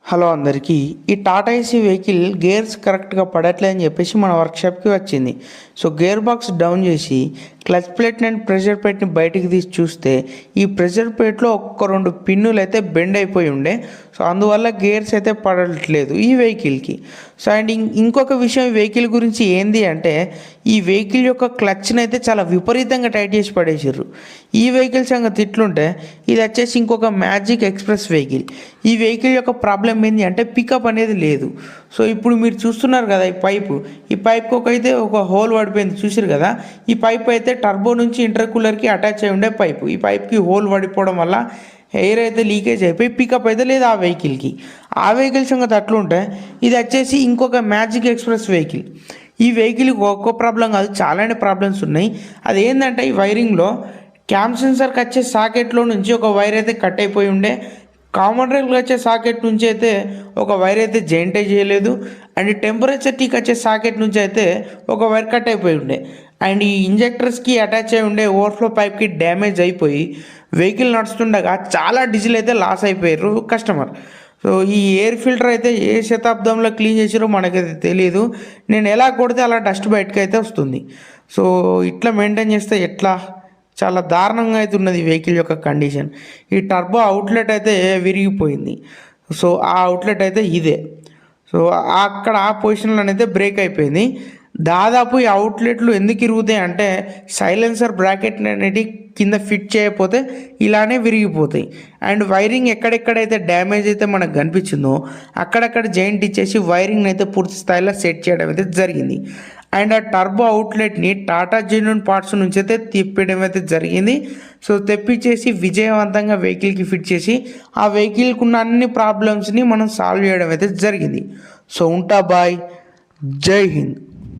Hello అందరికీ. ఈ Tata AC vehicle gears కరెక్ట్గా పడట్లే అని చెప్పేసి మన వర్క్షాప్కి వచ్చింది. సో గేర్ బాక్స్ డౌన్ చేసి క్లచ్ ప్లేట్ అండ్ ప్రెషర్ ప్లేట్ని బయటికి తీసి చూస్తే ఈ ప్రెషర్ ప్లేట్లో ఒక్క రెండు పిన్నులు అయితే బెండ్ అయిపోయి ఉండే. సో అందువల్ల గేర్స్ అయితే పడట్లేదు ఈ వెహికల్కి. సో అండ్ ఇంకొక విషయం ఈ వెహికల్ గురించి ఏంది అంటే, ఈ వెహికల్ యొక్క క్లచ్ని అయితే చాలా విపరీతంగా టైట్ చేసి పడేసారు. ఈ వెహికల్ సంగతి ఇట్లుంటే ఇది వచ్చేసి ఇంకొక మ్యాజిక్ ఎక్స్ప్రెస్ వెహికల్. ఈ వెహికల్ యొక్క ప్రాబ్లం ఏంటి అంటే పికప్ అనేది లేదు. సో ఇప్పుడు మీరు చూస్తున్నారు కదా ఈ పైప్కి అయితే ఒక హోల్ పడిపోయింది చూసారు కదా. ఈ పైప్ అయితే టర్బో నుంచి ఇంటర్కూలర్కి అటాచ్ అయి ఉండే పైపు. ఈ పైప్కి హోల్ పడిపోవడం వల్ల ఎయిర్ అయితే లీకేజ్ అయిపోయి పికప్ అయితే లేదు ఆ వెహికల్కి. ఆ వెహికల్ సంగతి అట్లుంటే ఇది వచ్చేసి ఇంకొక మ్యాజిక్ ఎక్స్ప్రెస్ వెహికల్. ఈ వెహికల్కి ఒక్కో ప్రాబ్లం కాదు, చాలానే ప్రాబ్లమ్స్ ఉన్నాయి. అది ఏంటంటే ఈ వైరింగ్లో క్యామ్ సెన్సర్కి వచ్చే సాకెట్లో నుంచి ఒక వైర్ అయితే కట్ అయిపోయి ఉండే. కామన్ రైల్కి వచ్చే సాకెట్ నుంచి అయితే ఒక వైర్ అయితే జాయింట్ చేయలేదు. అండ్ టెంపరేచర్ టీకి వచ్చే సాకెట్ నుంచి అయితే ఒక వైర్ కట్ అయిపోయి ఉండే. అండ్ ఈ ఇంజెక్టర్స్కి అటాచ్ అయి ఉండే ఓవర్ఫ్లో పైప్కి డ్యామేజ్ అయిపోయి వెహికల్ నడుస్తుండగా చాలా డీజిల్ అయితే లాస్ అయిపోయారు కస్టమర్. సో ఈ ఎయిర్ ఫిల్టర్ అయితే ఏ శతాబ్దంలో క్లీన్ చేసారో మనకైతే తెలియదు. నేను ఎలా కొడితే అలా డస్ట్ బయటకు అయితే వస్తుంది. సో ఇట్లా మెయింటైన్ చేస్తే ఎట్లా? చాలా దారుణంగా అయితే ఉన్నది వెహికల్ యొక్క కండిషన్. ఈ టర్బో అవుట్లెట్ అయితే విరిగిపోయింది. సో ఆ అవుట్లెట్ అయితే ఇదే. సో అక్కడ ఆ పొజిషన్లోనైతే బ్రేక్ అయిపోయింది. దాదాపు ఈ అవుట్లెట్లు ఎందుకు ఇరుగుతాయి అంటే సైలెన్సర్ బ్రాకెట్ అనేది కింద ఫిట్ చేయకపోతే ఇలానే విరిగిపోతాయి. అండ్ వైరింగ్ ఎక్కడెక్కడైతే డ్యామేజ్ అయితే మనకు కనిపించిందో అక్కడక్కడ జాయింట్ ఇచ్చేసి వైరింగ్ని అయితే పూర్తి స్థాయిలో సెట్ చేయడం అయితే జరిగింది. అండ్ ఆ టర్బో అవుట్లెట్ని టాటా జెన్యూన్ పార్ట్స్ నుంచి అయితే తిప్పడం అయితే జరిగింది. సో తెప్పించేసి విజయవంతంగా వెహికల్కి ఫిట్ చేసి ఆ వెహికల్కి ఉన్న అన్ని ప్రాబ్లమ్స్ని మనం సాల్వ్ చేయడం అయితే జరిగింది. సో ఉంటా బాయ్, జై హింద్.